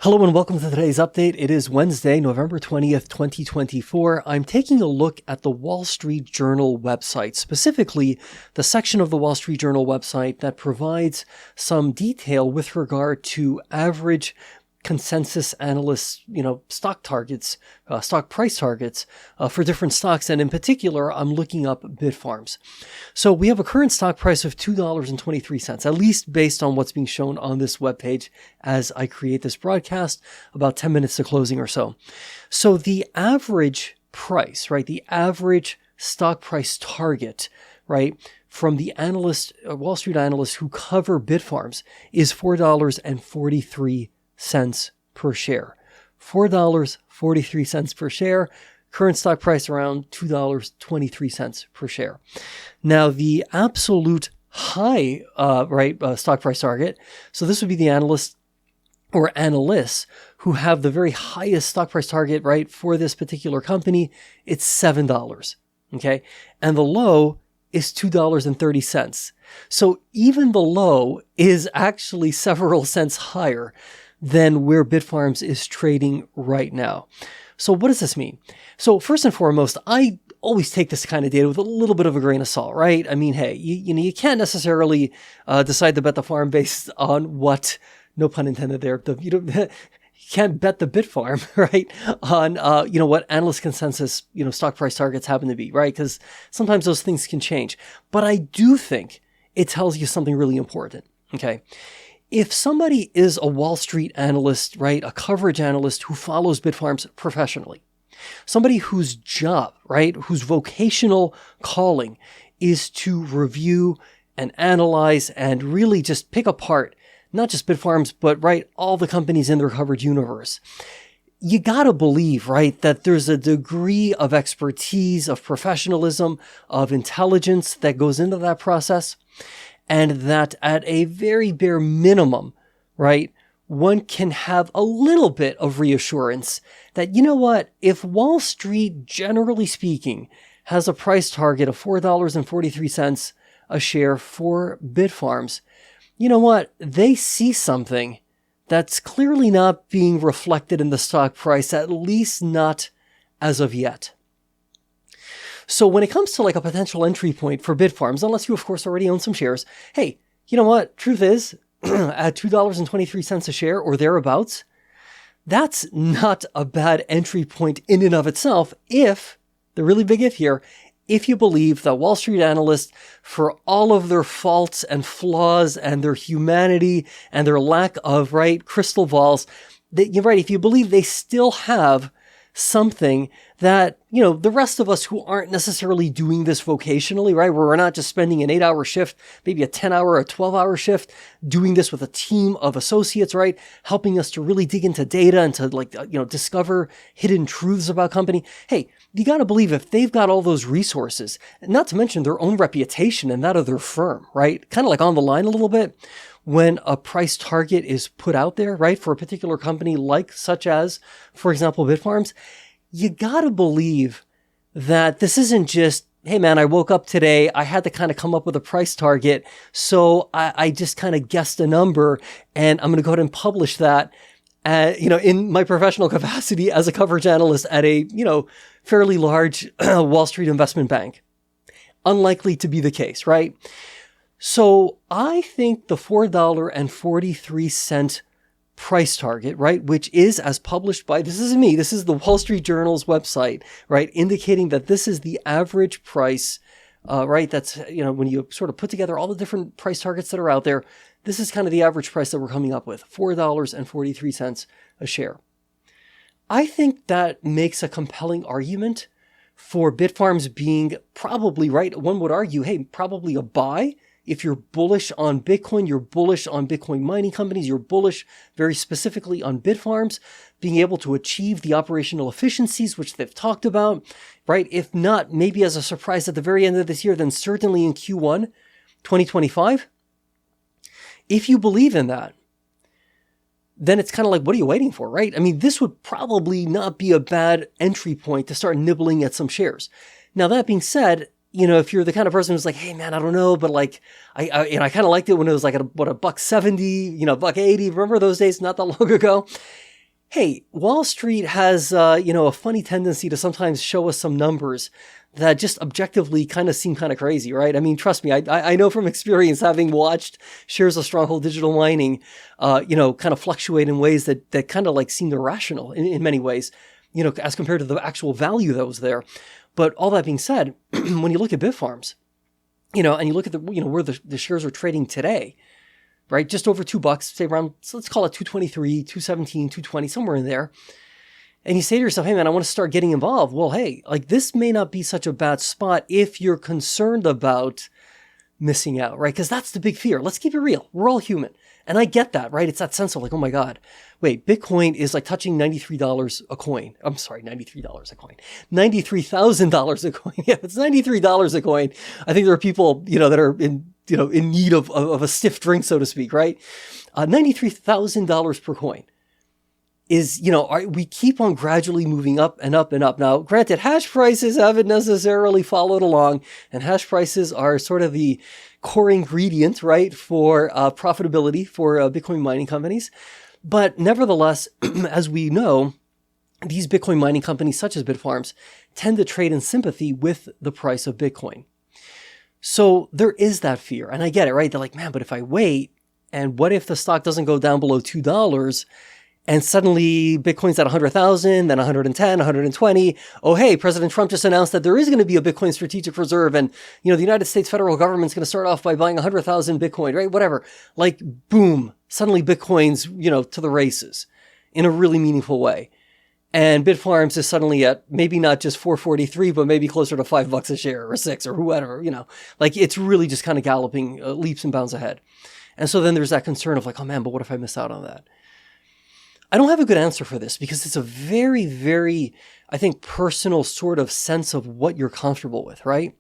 Hello and welcome to today's update. It is Wednesday, November 20th, 2024. I'm taking a look at the Wall Street Journal website, specifically the section of the Wall Street Journal website that provides some detail with regard to average consensus analysts, stock targets, stock price targets for different stocks. And in particular, I'm looking up Bitfarms. So we have a current stock price of $2.23, at least based on what's being shown on this webpage as I create this broadcast, about 10 minutes to closing or so. So the average price, right, the average stock price target, right, from the analyst, Wall Street analysts who cover Bitfarms is $4.43 per share. $4.43 per share. Current stock price around $2.23 per share. Now, the absolute high stock price target, so this would be the analysts who have the very highest stock price target, right, for this particular company, it's $7, okay? And the low is $2.30. So even the low is actually several cents higher than where Bitfarms is trading right now. So what does this mean? So first and foremost, I always take this kind of data with a little bit of a grain of salt, right? I mean, hey, you can't necessarily decide to bet the farm based on what, no pun intended there, you can't bet the Bitfarm, right, on, what analyst consensus, stock price targets happen to be, right? Because sometimes those things can change. But I do think it tells you something really important, okay? If somebody is a Wall Street analyst, right, a coverage analyst who follows Bitfarms professionally, somebody whose job, right, whose vocational calling is to review and analyze and really just pick apart not just Bitfarms, but, right, all the companies in their coverage universe, you gotta believe, right, that there's a degree of expertise, of professionalism, of intelligence that goes into that process. And that at a very bare minimum, right, one can have a little bit of reassurance that, if Wall Street, generally speaking, has a price target of $4.43 a share for Bitfarms, they see something that's clearly not being reflected in the stock price, at least not as of yet. So when it comes to like a potential entry point for Bitfarms, unless you of course already own some shares, hey, you know what? Truth is, at $2.23 a share or thereabouts, that's not a bad entry point in and of itself if, the really big if here, if you believe that Wall Street analysts, for all of their faults and flaws and their humanity and their lack of, right, crystal balls, that you're right, if you believe they still have something that, the rest of us who aren't necessarily doing this vocationally, right, where we're not just spending an 8-hour shift, maybe a 10-hour or a 12-hour shift, doing this with a team of associates, right, helping us to really dig into data and to discover hidden truths about company. Hey, you got to believe if they've got all those resources, not to mention their own reputation and that of their firm, right, kind of like on the line a little bit, when a price target is put out there, right, for a particular company such as, for example, Bitfarms, you gotta believe that this isn't just, hey man, I woke up today, I had to kind of come up with a price target, so I just kind of guessed a number, and I'm going to go ahead and publish that, in my professional capacity as a coverage analyst at a, fairly large Wall Street investment bank. Unlikely to be the case, right? So I think the $4.43 price target, right, which is as published by, this isn't me, this is the Wall Street Journal's website, right, indicating that this is the average price, right, that's, when you sort of put together all the different price targets that are out there, this is kind of the average price that we're coming up with, $4.43 a share. I think that makes a compelling argument for Bitfarms being probably, right, one would argue, hey, probably a buy. If you're bullish on Bitcoin, you're bullish on Bitcoin mining companies, you're bullish very specifically on Bitfarms, being able to achieve the operational efficiencies, which they've talked about, right? If not, maybe as a surprise at the very end of this year, then certainly in Q1 2025. If you believe in that, then it's kind of like, what are you waiting for, right? I mean, this would probably not be a bad entry point to start nibbling at some shares. Now, that being said, if you're the kind of person who's like, hey man, I don't know, but like, I kind of liked it when it was like at $1.70, $1.80. Remember those days not that long ago? hey, Wall Street has, a funny tendency to sometimes show us some numbers that just objectively kind of seem kind of crazy, right? I mean, trust me, I know from experience, having watched shares of Stronghold Digital Mining, kind of fluctuate in ways that kind of like seemed irrational in many ways, as compared to the actual value that was there. But all that being said, when you look at Bitfarms, and you look at where the shares are trading today, right? Just over $2, say around, so let's call it 223, 217, 220, somewhere in there. And you say to yourself, hey man, I want to start getting involved. Well, hey, like this may not be such a bad spot if you're concerned about missing out, right? Because that's the big fear. Let's keep it real. We're all human. And I get that, right? It's that sense of like, oh my God, wait, Bitcoin is like touching $93 a coin. I'm sorry, $93 a coin. $93,000 a coin. Yeah, it's $93 a coin. I think there are people, that are in need of a stiff drink, so to speak, right? $93,000 per coin is, we keep on gradually moving up and up and up. Now, granted, hash prices haven't necessarily followed along, and hash prices are sort of the core ingredient, right, for profitability for Bitcoin mining companies. But nevertheless, as we know, these Bitcoin mining companies, such as Bitfarms, tend to trade in sympathy with the price of Bitcoin. So there is that fear. And I get it, right? They're like, man, but if I wait, and what if the stock doesn't go down below $2? And suddenly Bitcoin's at 100,000, then 110, 120. Oh, hey, President Trump just announced that there is going to be a Bitcoin strategic reserve. And, the United States federal government's going to start off by buying 100,000 Bitcoin, right? Whatever. Like, boom, suddenly Bitcoin's, to the races in a really meaningful way. And Bitfarms is suddenly at maybe not just 443, but maybe closer to $5 a share or $6 or whatever, like it's really just kind of galloping leaps and bounds ahead. And so then there's that concern of like, oh man, but what if I miss out on that? I don't have a good answer for this because it's a very, very, I think, personal sort of sense of what you're comfortable with, right?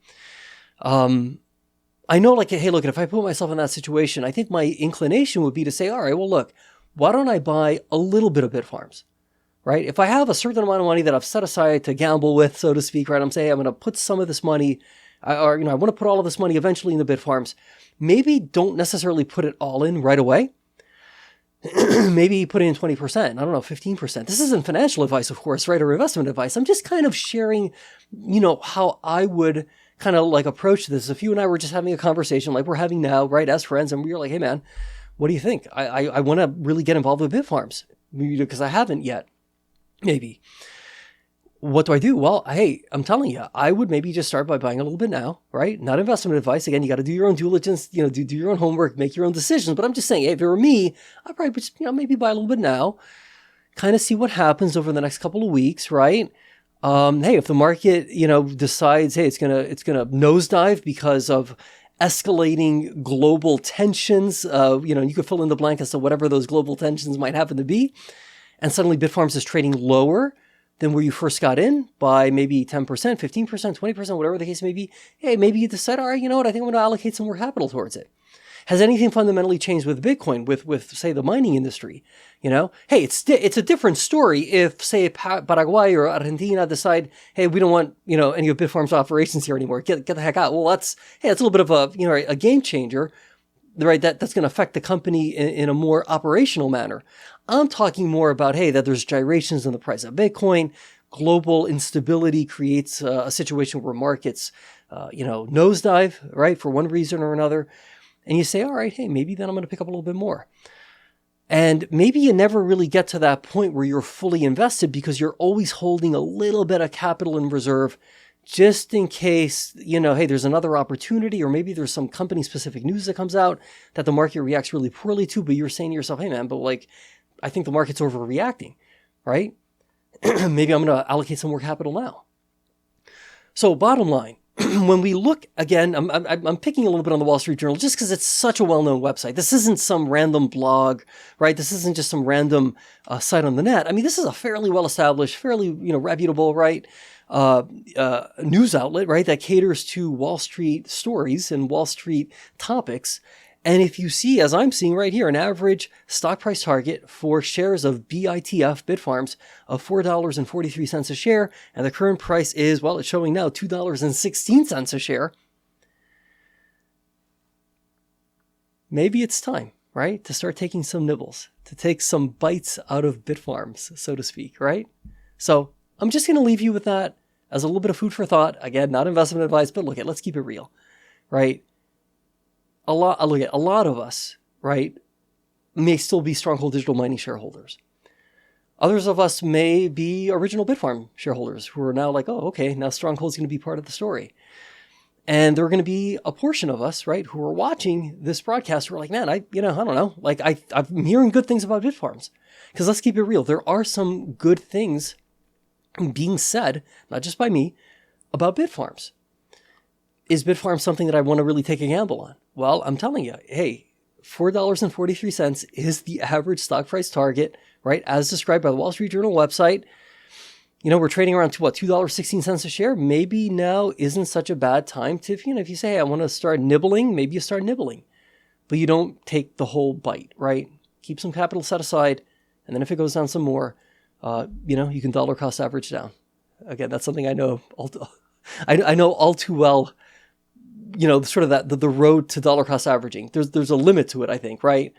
I know like, hey, look, if I put myself in that situation, I think my inclination would be to say, all right, well, look, why don't I buy a little bit of Bitfarms, right? If I have a certain amount of money that I've set aside to gamble with, so to speak, right? I'm saying I'm going to put some of this money, I want to put all of this money eventually in the Bitfarms. Maybe don't necessarily put it all in right away. Maybe put in 20%, I don't know, 15%. This isn't financial advice, of course, right? Or investment advice. I'm just kind of sharing, how I would kind of like approach this. If you and I were just having a conversation like we're having now, right, as friends, and we were like, hey man, what do you think? I want to really get involved with Bitfarms because I haven't yet. Maybe. What do I do? Well, hey, I'm telling you, I would maybe just start by buying a little bit now, right? Not investment advice. Again, you got to do your own due diligence, do your own homework, make your own decisions. But I'm just saying, hey, if it were me, I'd probably just, maybe buy a little bit now, kind of see what happens over the next couple of weeks, right? Hey, if the market, decides, hey, it's gonna nosedive because of escalating global tensions, you could fill in the blank as to whatever those global tensions might happen to be, and suddenly Bitfarms is trading lower than where you first got in by maybe 10%, 15%, 20%, whatever the case may be. Hey, maybe you decide, all right, you know what, I think I'm going to allocate some more capital towards it. Has anything fundamentally changed with Bitcoin, with say, the mining industry? Hey, it's a different story if, say, Paraguay or Argentina decide, hey, we don't want, any of Bitfarms operations here anymore. Get the heck out. Well, that's a little bit of a game changer, right? That's going to affect the company in a more operational manner. I'm talking more about, hey, that there's gyrations in the price of Bitcoin. Global instability creates a situation where markets, nosedive, right, for one reason or another. And you say, all right, hey, maybe then I'm going to pick up a little bit more. And maybe you never really get to that point where you're fully invested because you're always holding a little bit of capital in reserve just in case, hey, there's another opportunity, or maybe there's some company-specific news that comes out that the market reacts really poorly to, but you're saying to yourself, hey, man, but like, I think the market's overreacting, right? Maybe I'm going to allocate some more capital now. So bottom line, when we look, again, I'm picking a little bit on the Wall Street Journal just because it's such a well-known website. This isn't some random blog, right? This isn't just some random site on the net. I mean, this is a fairly well-established, fairly, reputable, right, news outlet, right, that caters to Wall Street stories and Wall Street topics. And if you see, as I'm seeing right here, an average stock price target for shares of BITF, Bitfarms, of $4.43 a share, and the current price is, well, it's showing now $2.16 a share. Maybe it's time, right? To start taking some nibbles, to take some bites out of Bitfarms, so to speak, right? So I'm just going to leave you with that as a little bit of food for thought. Again, not investment advice, but let's keep it real, right? A lot of us, right, may still be Stronghold Digital Mining shareholders. Others of us may be original Bitfarm shareholders who are now like, oh, okay, now Stronghold's going to be part of the story. And there are going to be a portion of us, right, who are watching this broadcast who are like, man, I don't know. Like, I'm hearing good things about Bitfarms. Because let's keep it real. There are some good things being said, not just by me, about Bitfarms. Is Bitfarms something that I want to really take a gamble on? Well, I'm telling you, hey, $4.43 is the average stock price target, right, as described by the Wall Street Journal website. You know, we're trading around to $2.16 a share. Maybe now isn't such a bad time to, if you say, hey, I want to start nibbling, maybe you start nibbling. But you don't take the whole bite, right? Keep some capital set aside. And then if it goes down some more, you can dollar cost average down. Again, that's something I know I know all too well, sort of that the road to dollar cost averaging. There's a limit to it, I think, right?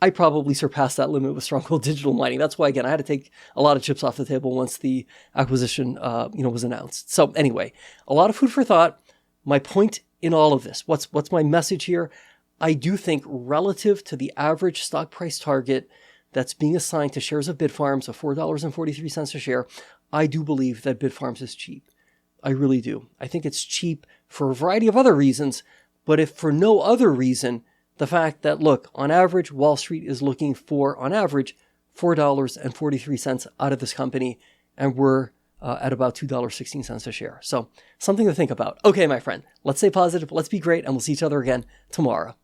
I probably surpassed that limit with Stronghold Digital Mining. That's why, again, I had to take a lot of chips off the table once the acquisition, was announced. So anyway, a lot of food for thought. My point in all of this, what's my message here? I do think relative to the average stock price target that's being assigned to shares of Bitfarms of $4.43 a share, I do believe that Bitfarms is cheap. I really do. I think it's cheap for a variety of other reasons, but if for no other reason, the fact that, look, on average, Wall Street is looking for, on average, $4.43 out of this company, and we're at about $2.16 a share. So something to think about. Okay, my friend, let's stay positive, let's be great, and we'll see each other again tomorrow.